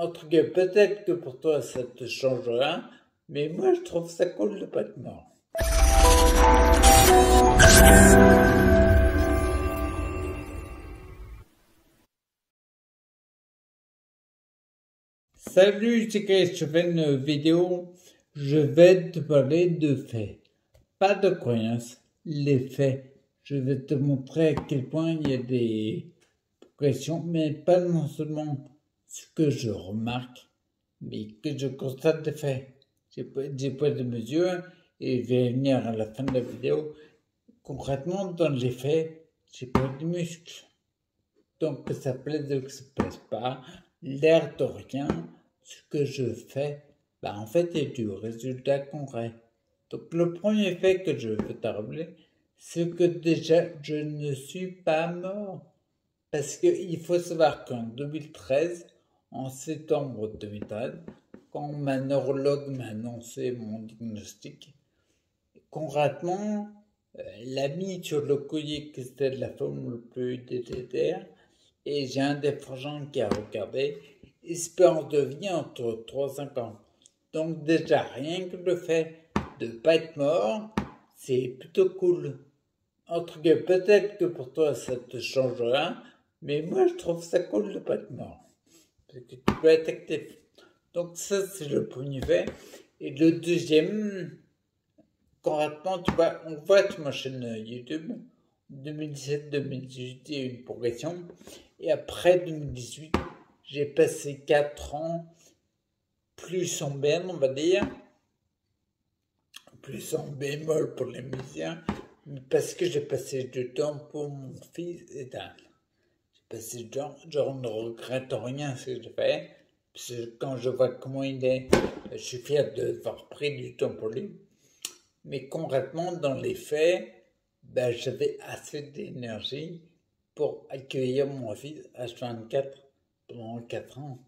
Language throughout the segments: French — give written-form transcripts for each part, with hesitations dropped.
Entre guillemets, peut-être que pour toi ça te change rien, mais moi je trouve ça cool de pas être mort. Salut, c'est Chris, je fais une vidéo. Je vais te parler de faits, pas de croyances, les faits. Je vais te montrer à quel point il y a des progressions, mais pas non seulement ce que je remarque, mais que je constate des faits. J'ai pas de mesure et je vais venir à la fin de la vidéo. Concrètement, dans les faits, j'ai pas de muscles. Donc que ça plaise ou que ça plaise pas, l'air de rien, ce que je fais, en fait, est du résultat concret. Donc le premier fait que je veux te rappeler, c'est que déjà, je ne suis pas mort. Parce qu'il faut savoir qu'en 2013, en septembre 2013, quand ma neurologue m'a annoncé mon diagnostic, concrètement, elle a mis sur le collier que c'était la forme le plus délétère, et j'ai un des frangins qui a regardé, espérance de vie entre 3 et 5 ans. Donc déjà, rien que le fait de ne pas être mort, c'est plutôt cool. Entre guillemets, peut-être que pour toi ça te change rien, mais moi je trouve ça cool de ne pas être mort. Parce que tu peux être actif. Donc ça c'est le premier fait. Et le deuxième, concrètement, tu vois, on voit sur ma chaîne YouTube, 2017-2018, il y a eu une progression. Et après 2018, j'ai passé 4 ans plus en berne, on va dire, plus en bémol pour les musiciens, parce que j'ai passé du temps pour mon fils et tal. J'ai passé du temps, je ne regrette rien ce que j'ai fait, parce que quand je vois comment il est, je suis fier d'avoir pris du temps pour lui. Mais concrètement, dans les faits, j'avais assez d'énergie pour accueillir mon fils H24 pendant 4 ans.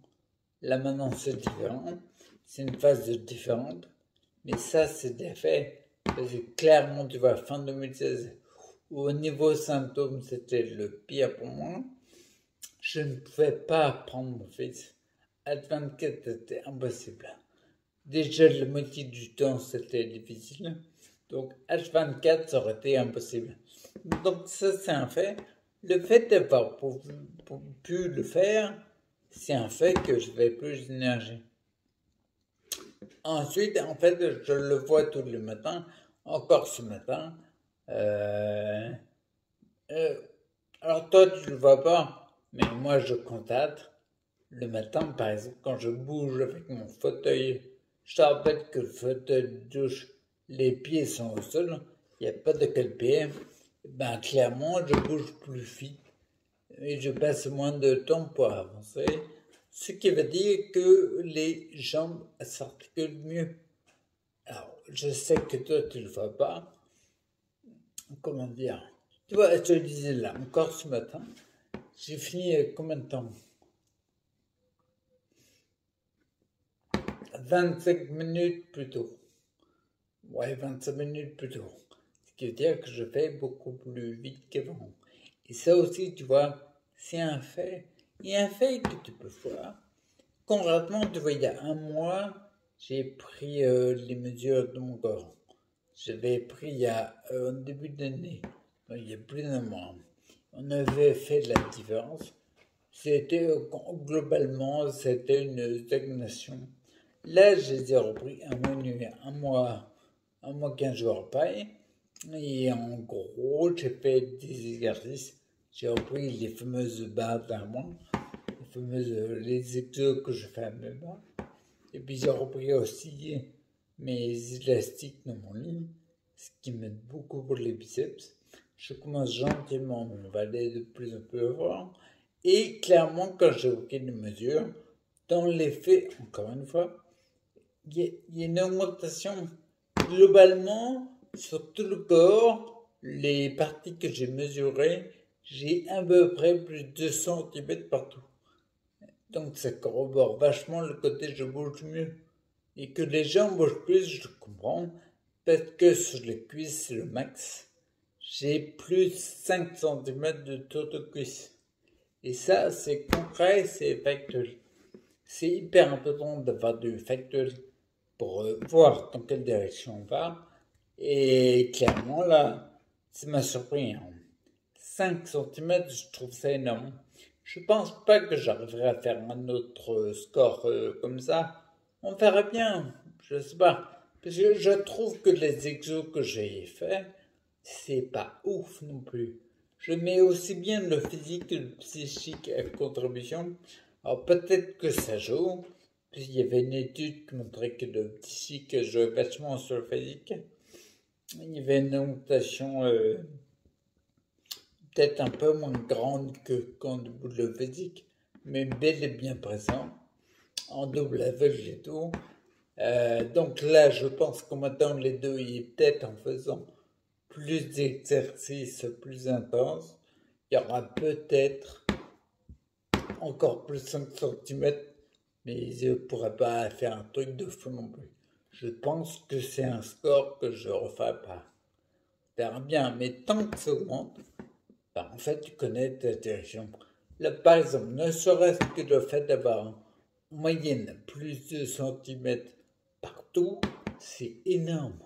Là maintenant c'est différent, c'est une phase différente, mais ça c'est des faits. Parce que clairement tu vois, fin 2016, où au niveau symptômes c'était le pire pour moi, je ne pouvais pas prendre mon fils. H24 c'était impossible. Déjà la moitié du temps c'était difficile, donc H24 ça aurait été impossible. Donc ça c'est un fait. Le fait d'avoir pu le faire, c'est un fait que je vais plus d'énergie. Ensuite, en fait, je le vois tous les matins, encore ce matin. Alors toi, tu le vois pas, mais moi, je constate le matin, par exemple, quand je bouge avec mon fauteuil, je te rappelle que le fauteuil de douche, les pieds sont au sol, il n'y a pas de quel pied. Clairement, je bouge plus vite et je passe moins de temps pour avancer, ce qui veut dire que les jambes s'articulent mieux. Alors, je sais que toi, tu ne le vois pas. Comment dire? Tu vois, je te le disais là, encore ce matin, j'ai fini combien de temps? 25 minutes plus tôt. Ouais, 25 minutes plus tôt. Ce qui veut dire que je fais beaucoup plus vite qu'avant. Et ça aussi, tu vois, c'est un fait. Il y a un fait que tu peux voir. Concrètement, tu vois, il y a un mois, j'ai pris les mesures de mon corps. J'avais pris il y a en début d'année, il y a plus d'un mois. On avait fait de la différence. C'était globalement, c'était une stagnation. Là, je les ai repris un mois 15 jours pareil. Et en gros, j'ai fait des exercices. J'ai repris les fameuses barres d'un mois, les exos que je fais à mes bras. Et puis j'ai repris aussi mes élastiques dans mon lit, ce qui m'aide beaucoup pour les biceps. Je commence gentiment, on va aller de plus en plus fort. Et clairement, quand j'ai repris les mesures, dans les faits, encore une fois, il y a une augmentation globalement sur tout le corps. Les parties que j'ai mesurées, j'ai à peu près plus de 2 cm partout. Donc ça corrobore vachement le côté je bouge mieux. Et que les gens bougent plus, je comprends, parce que sur les cuisses, c'est le max. J'ai plus de 5 cm de tour de cuisse. Et ça, c'est concret, c'est factuel. c'est hyper important d'avoir du factuel pour voir dans quelle direction on va. Et clairement, là, ça m'a surpris, hein. 5 cm, je trouve ça énorme. Je pense pas que j'arriverai à faire un autre score comme ça. On verra bien, je sais pas. Parce que je trouve que les exos que j'ai fait, c'est pas ouf non plus. Je mets aussi bien le physique que le psychique à contribution. Alors peut-être que ça joue. Puis il y avait une étude qui montrait que le psychique jouait vachement sur le physique. Il y avait une augmentation peut-être un peu moins grande que quand le physique, mais bel et bien présent, en double aveugle et tout. Donc là, je pense qu'en mettant les deux, et peut-être en faisant plus d'exercices plus intenses, il y aura peut-être encore plus 5 cm, mais je ne pourrais pas faire un truc de fou non plus. Je pense que c'est un score que je ne referai pas. On verra bien, mais tant que ça augmente, ben, en fait, tu connais ta direction. Là, par exemple, ne serait-ce que le fait d'avoir en moyenne plus de centimètres partout, c'est énorme.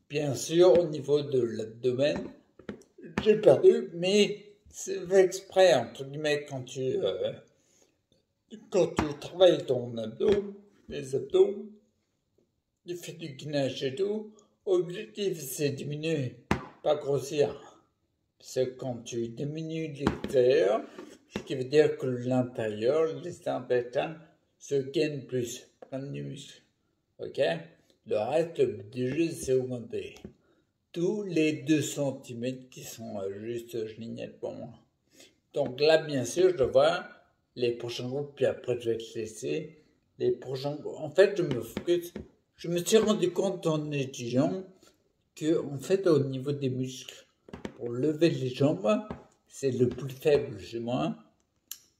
Bien sûr, au niveau de l'abdomen, j'ai perdu, mais c'est fait exprès, entre guillemets, quand tu travailles ton abdos, les abdos, tu fais du gainage et tout, l'objectif c'est diminuer, pas grossir. C'est quand tu diminues l'extérieur, ce qui veut dire que l'intérieur, les intestins, se gagnent plus, prennent du muscle. Ok? Le reste, déjà, c'est augmenté. Tous les 2 cm qui sont juste génial pour moi. Donc là, bien sûr, je dois voir les prochains groupes, puis après, je vais te laisser. Les prochains groupes. En fait, je me focus. Je me suis rendu compte en étudiant que, en fait, au niveau des muscles, pour lever les jambes, c'est le plus faible chez moi.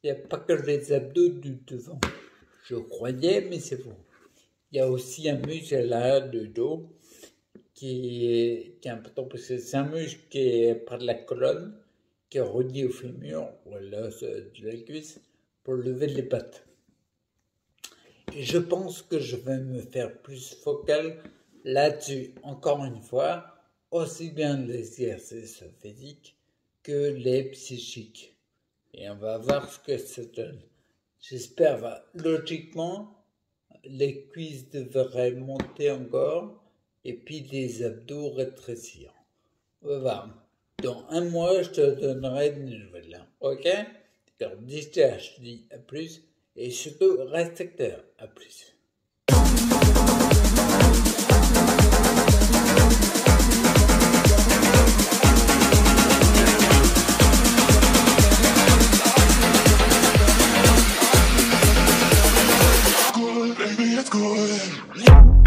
Il n'y a pas que les abdos du devant. Je croyais, mais c'est faux. Il y a aussi un muscle à l'arrière du dos qui est important parce que c'est un muscle qui est près de la colonne, qui est relié au fémur, ou à l'os de la cuisse, pour lever les pattes. Et je pense que je vais me faire plus focal là-dessus, encore une fois, aussi bien les exercices physiques que les psychiques. Et on va voir ce que ça donne. J'espère, logiquement, les cuisses devraient monter encore et puis les abdos rétrécir. On va voir. Dans un mois, je te donnerai des nouvelles. Ok? Alors, d'ici là, je te dis à plus et surtout, reste acteur. À plus. Baby, it's good.